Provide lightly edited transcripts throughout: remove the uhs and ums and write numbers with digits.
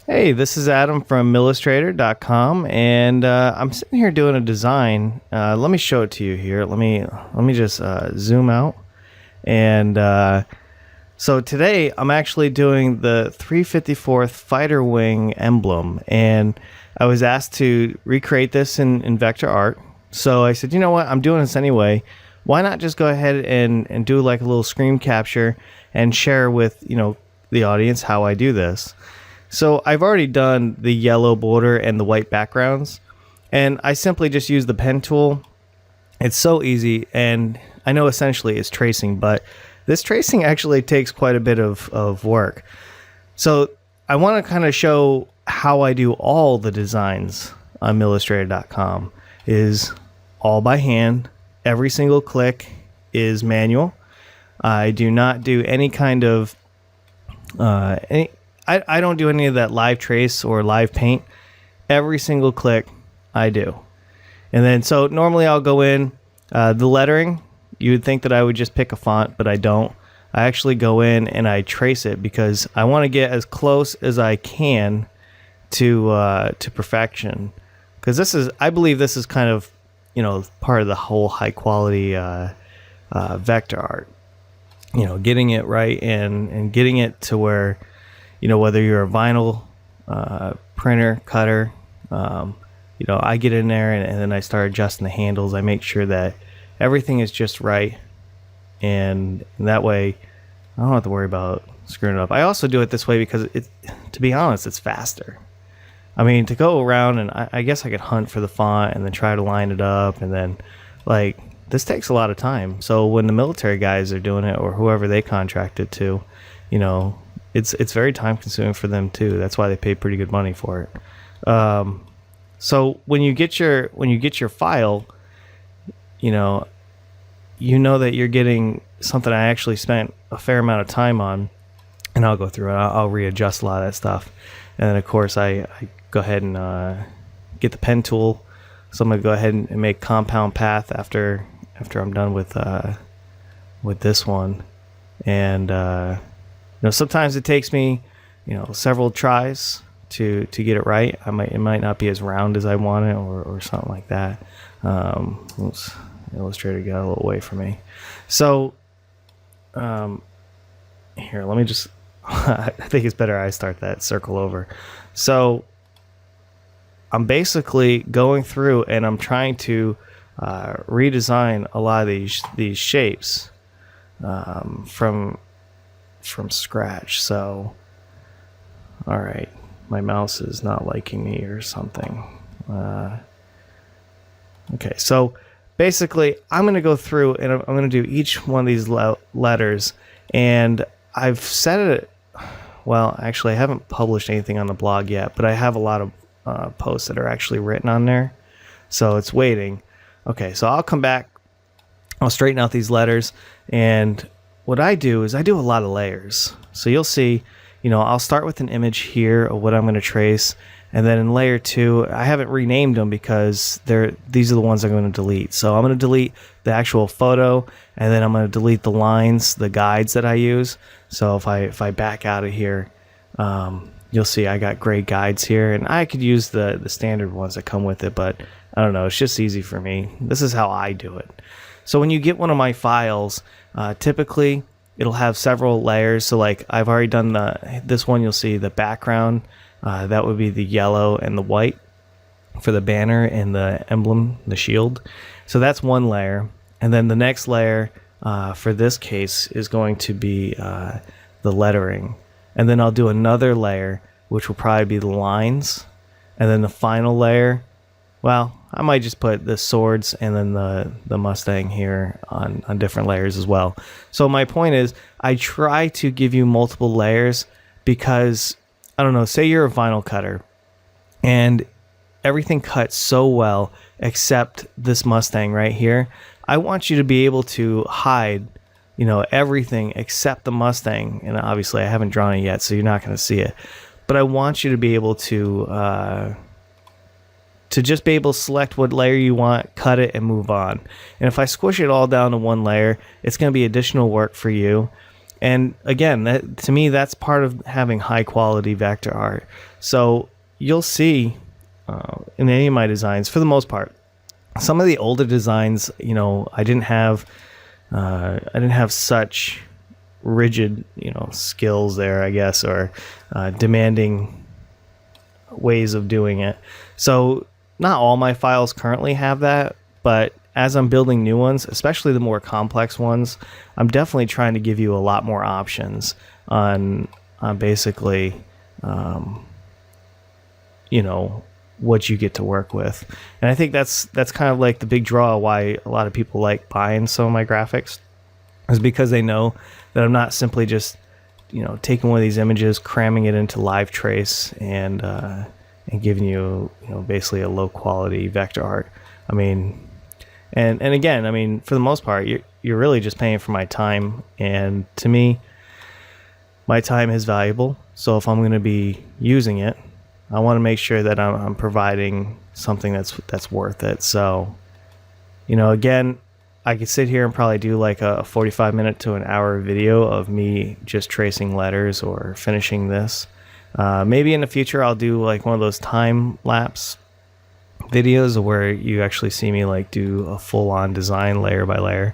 Hey, this is Adam from Millustrator.com, and I'm sitting here doing a design. Let me show it to you here. Let me just zoom out. And so today I'm actually doing the 354th Fighter Wing emblem, and I was asked to recreate this in vector art. So I said, you know what? I'm doing this anyway. Why not just go ahead and do like a little screen capture and share with the audience how I do this. So I've already done the yellow border and the white backgrounds, and I simply just use the pen tool. It's so easy, and I know essentially it's tracing, but this tracing actually takes quite a bit of work. So I want to kind of show how I do all the designs on Millustrator.com. Is all by hand. Every single click is manual. I do not do any kind of I don't do any of that live trace or live paint. Every single click I do. And then so normally I'll go in the lettering. You would think that I would just pick a font, but I don't. I actually go in and I trace it because I want to get as close as I can to perfection. Because I believe this is kind of part of the whole high quality vector art. Getting it right and getting it to where whether you're a vinyl printer, cutter, I get in there and then I start adjusting the handles. I make sure that everything is just right, and that way I don't have to worry about screwing it up. I also do it this way because to be honest, it's faster. I mean, to go around and I guess I could hunt for the font and then try to line it up, and then this takes a lot of time. So when the military guys are doing it or whoever they contract it to, it's very time consuming for them too. That's why they pay pretty good money for it. So when you get your file, you know that you're getting something I actually spent a fair amount of time on, and I'll go through it. I'll readjust a lot of that stuff, and then of course I go ahead and get the pen tool. So I'm gonna go ahead and make compound path after I'm done with this one, and sometimes it takes me several tries to get it right. It might not be as round as I want it or something like that. Oops, Illustrator got a little away from me. So here, let me just I think it's better I start that circle over. So I'm basically going through and I'm trying to redesign a lot of these shapes from scratch. So all right, my mouse is not liking me or something. Okay, so basically I'm going to go through and I'm going to do each one of these letters, and I've set it, well, actually I haven't published anything on the blog yet, but I have a lot of posts that are actually written on there, so it's waiting. Okay, so I'll come back, I'll straighten out these letters, and what I do is I do a lot of layers. So you'll see, I'll start with an image here of what I'm going to trace, and then in layer 2, I haven't renamed them because these are the ones I'm going to delete. So I'm going to delete the actual photo, and then I'm going to delete the lines, the guides that I use. So if I back out of here, you'll see I got gray guides here, and I could use the standard ones that come with it, but I don't know, it's just easy for me. This is how I do it. So when you get one of my files, typically it'll have several layers. So like I've already done this one, you'll see the background, that would be the yellow and the white for the banner and the emblem, the shield. So that's one layer. And then the next layer for this case is going to be the lettering. And then I'll do another layer, which will probably be the lines. And then the final layer, well, I might just put the swords and then the Mustang here on different layers as well. So my point is, I try to give you multiple layers because, I don't know, say you're a vinyl cutter and everything cuts so well except this Mustang right here. I want you to be able to hide everything except the Mustang, and obviously I haven't drawn it yet, so you're not going to see it, but I want you to be able to just be able to select what layer you want, cut it, and move on. And if I squish it all down to one layer, it's going to be additional work for you. And again, that, to me, that's part of having high quality vector art. So you'll see in any of my designs, for the most part, some of the older designs, you know, I didn't have such rigid, you know, skills there, I guess, or demanding ways of doing it. So not all my files currently have that, but as I'm building new ones, especially the more complex ones, I'm definitely trying to give you a lot more options on basically, you know, what you get to work with. And I think that's kind of like the big draw why a lot of people like buying some of my graphics, is because they know that I'm not simply just, you know, taking one of these images, cramming it into Live Trace, and giving you, you know, basically a low quality vector art. I mean, and again, I mean, for the most part, you're really just paying for my time, and to me, my time is valuable. So if I'm going to be using it, I want to make sure that I'm providing something that's worth it. So, you know, again, I could sit here and probably do like a 45-minute to an hour video of me just tracing letters or finishing this. Maybe in the future I'll do like one of those time lapse videos where you actually see me like do a full-on design layer by layer.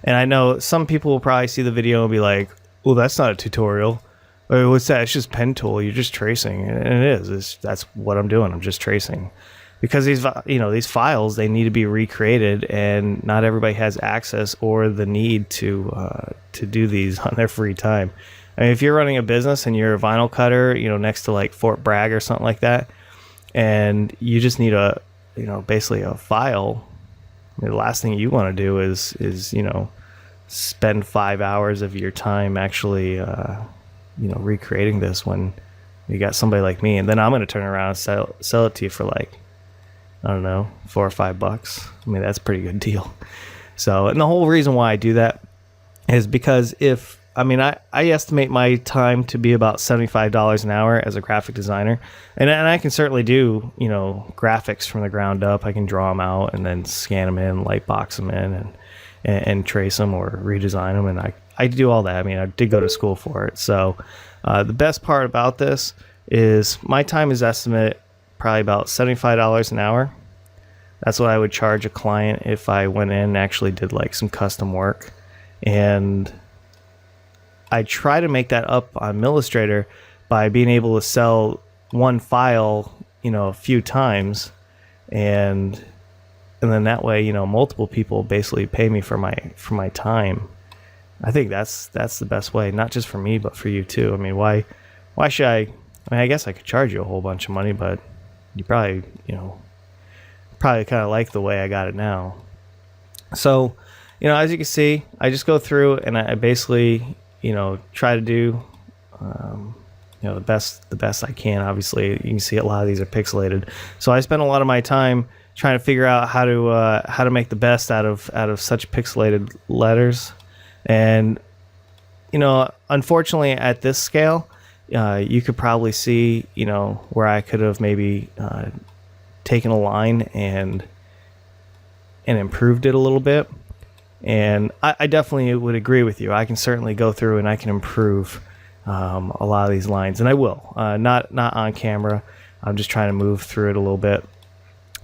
And I know some people will probably see the video and be like, "Oh, that's not a tutorial. Or what's that? It's just pen tool. You're just tracing." And it is. That's what I'm doing. I'm just tracing. Because these, you know, these files, they need to be recreated, and not everybody has access or the need to do these on their free time. I mean, if you're running a business and you're a vinyl cutter, you know, next to like Fort Bragg or something like that, and you just need a, you know, basically a file, I mean, the last thing you want to do is you know, spend 5 hours of your time actually you know, recreating this when you got somebody like me, and then I'm going to turn around and sell it to you for like, I don't know, $4 or $5. I mean, that's a pretty good deal. So, and the whole reason why I do that is because I estimate my time to be about $75 an hour as a graphic designer. And I can certainly do, you know, graphics from the ground up. I can draw them out and then scan them in, light box them in, and trace them or redesign them. And I do all that. I mean, I did go to school for it. So the best part about this is my time is estimated probably about $75 an hour. That's what I would charge a client if I went in and actually did like some custom work. And I try to make that up on Millustrator by being able to sell one file, you know, a few times, and then that way, you know, multiple people basically pay me for my time. I think that's the best way, not just for me, but for you too. I mean, why should I mean, I guess I could charge you a whole bunch of money, but you probably, you know, kind of like the way I got it now. So, you know, as you can see, I just go through and I basically, you know, try to do, you know, the best I can. Obviously, you can see a lot of these are pixelated. So I spend a lot of my time trying to figure out how to make the best out of such pixelated letters. And, you know, unfortunately at this scale, you could probably see, you know, where I could have maybe taken a line and improved it a little bit. And I definitely would agree with you. I can certainly go through and I can improve a lot of these lines, and I will. Not on camera. I'm just trying to move through it a little bit.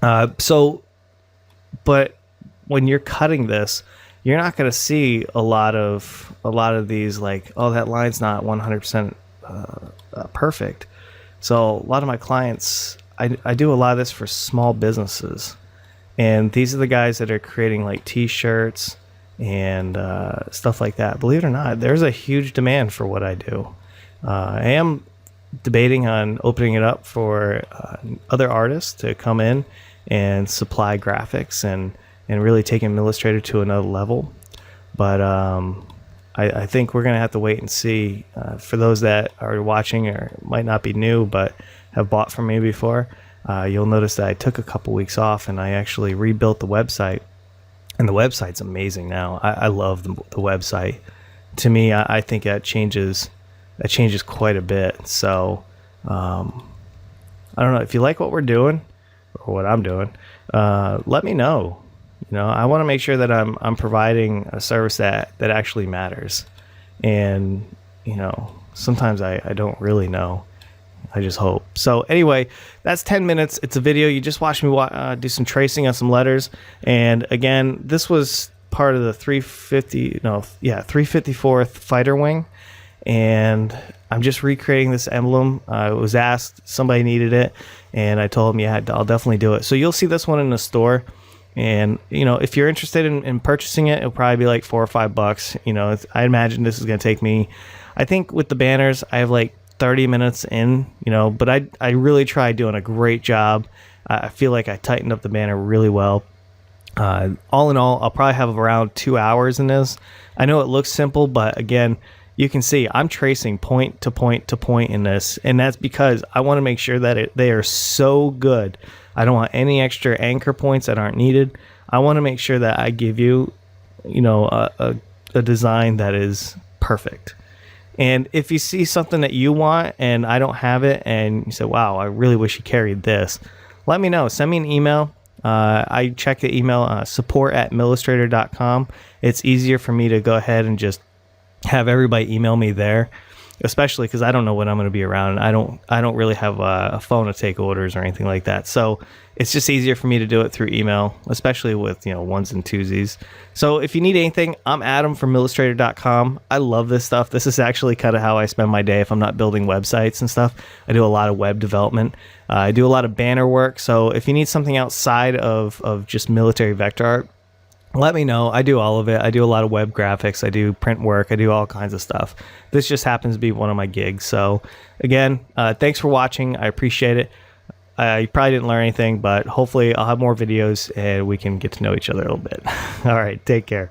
But when you're cutting this, you're not going to see a lot of these like, oh, that line's not 100% perfect. So a lot of my clients, I do a lot of this for small businesses, and these are the guys that are creating like t-shirts and stuff like that. Believe it or not, there's a huge demand for what I do. I am debating on opening it up for other artists to come in and supply graphics and really taking Millustrator to another level. But I think we're going to have to wait and see. For those that are watching or might not be new but have bought from me before, you'll notice that I took a couple weeks off and I actually rebuilt the website. And the website's amazing now. I love the website. To me, I think that changes quite a bit. So I don't know if you like what we're doing or what I'm doing. Let me know. You know, I want to make sure that I'm providing a service that actually matters. and you know, sometimes I don't really know. I just hope. So anyway, that's 10 minutes. It's a video. You just watched me do some tracing on some letters. And again, this was part of the 354th fighter wing. And I'm just recreating this emblem. I was asked, somebody needed it, and I told them, yeah, I'll definitely do it. So you'll see this one in the store. And, you know, if you're interested in purchasing it, it'll probably be like $4 or $5. You know, I imagine this is going to take me, I think with the banners, I have like 30 minutes in, you know, but I really tried doing a great job. I feel like I tightened up the banner really well. All in all, I'll probably have around 2 hours in this. I know it looks simple, but again, you can see I'm tracing point to point to point in this, and that's because I want to make sure that they are so good. I don't want any extra anchor points that aren't needed. I want to make sure that I give you, you know, a design that is perfect. And if you see something that you want and I don't have it, and you say, wow, I really wish you carried this, let me know. Send me an email. I check the email, support@millustrator.com. It's easier for me to go ahead and just have everybody email me there, especially because I don't know when I'm going to be around. I don't really have a phone to take orders or anything like that. So it's just easier for me to do it through email, especially with, you know, ones and twosies. So if you need anything, I'm Adam from Millustrator.com. I love this stuff. This is actually kind of how I spend my day if I'm not building websites and stuff. I do a lot of web development. I do a lot of banner work. So if you need something outside of just military vector art, let me know. I do all of it. I do a lot of web graphics. I do print work. I do all kinds of stuff. This just happens to be one of my gigs. So again, thanks for watching. I appreciate it. You probably didn't learn anything, but hopefully I'll have more videos and we can get to know each other a little bit. All right, take care.